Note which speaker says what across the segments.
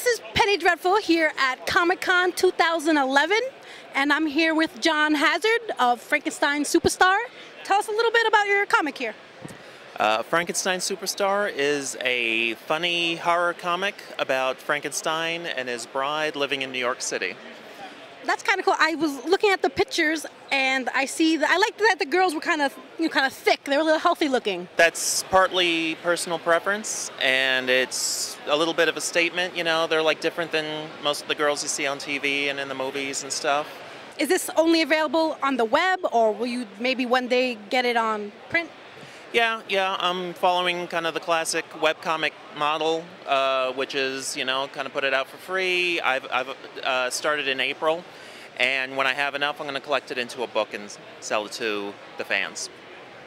Speaker 1: This is Penny Dreadful here at Comic-Con 2011, and I'm here with John Hazard of Frankenstein Superstar. Tell us a little bit about your comic here.
Speaker 2: Frankenstein Superstar is a funny horror comic about Frankenstein and his bride living in New York City.
Speaker 1: That's kind of cool. I was looking at the pictures, and I liked that the girls were kind of thick. They were a little healthy looking.
Speaker 2: That's partly personal preference, and it's a little bit of a statement. You know, they're like different than most of the girls you see on TV and in the movies and stuff.
Speaker 1: Is this only available on the web, or will you maybe one day get it on print?
Speaker 2: Yeah, I'm following kind of the classic webcomic model, which is, you know, kind of put it out for free. I've started in April, and when I have enough, I'm going to collect it into a book and sell it to the fans.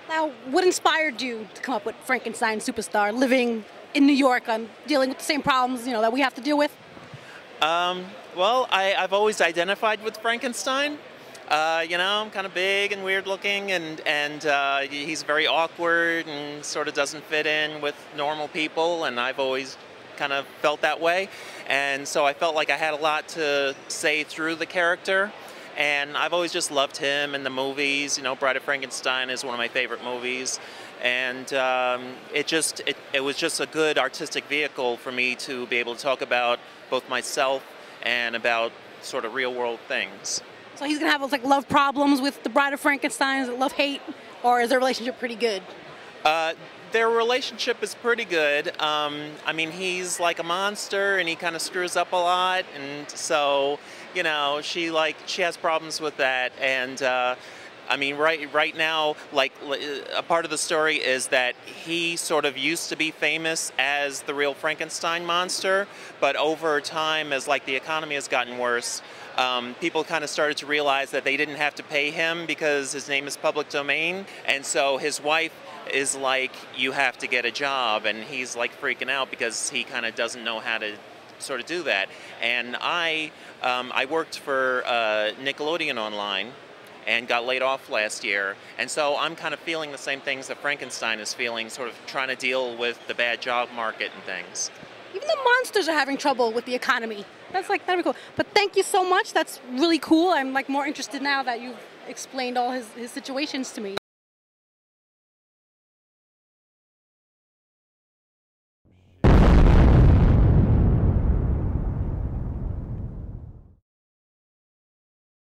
Speaker 1: Now, what inspired you to come up with Frankenstein Superstar, living in New York and dealing with the same problems, that we have to deal with?
Speaker 2: Well, I've always identified with Frankenstein. I'm kind of big and weird looking, and he's very awkward and sort of doesn't fit in with normal people, and I've always kind of felt that way. And so I felt like I had a lot to say through the character, and I've always just loved him and the movies. Bride of Frankenstein is one of my favorite movies, and it was just a good artistic vehicle for me to be able to talk about both myself and about sort of real world things.
Speaker 1: So he's going to have love problems with the Bride of Frankenstein? Is it love-hate, or is their relationship pretty good?
Speaker 2: Their relationship is pretty good. I mean, he's like a monster, and he kind of screws up a lot, and so, she has problems with that, and I mean, right now, a part of the story is that he sort of used to be famous as the real Frankenstein monster, but over time, as the economy has gotten worse, people kind of started to realize that they didn't have to pay him because his name is public domain, and so his wife is like, you have to get a job, and he's freaking out because he kind of doesn't know how to sort of do that. And I worked for Nickelodeon Online and got laid off last year, and so I'm kind of feeling the same things that Frankenstein is feeling, sort of trying to deal with the bad job market and things.
Speaker 1: Even the monsters are having trouble with the economy. That's that'd be cool. But thank you so much. That's really cool. I'm more interested now that you've explained all his situations to me.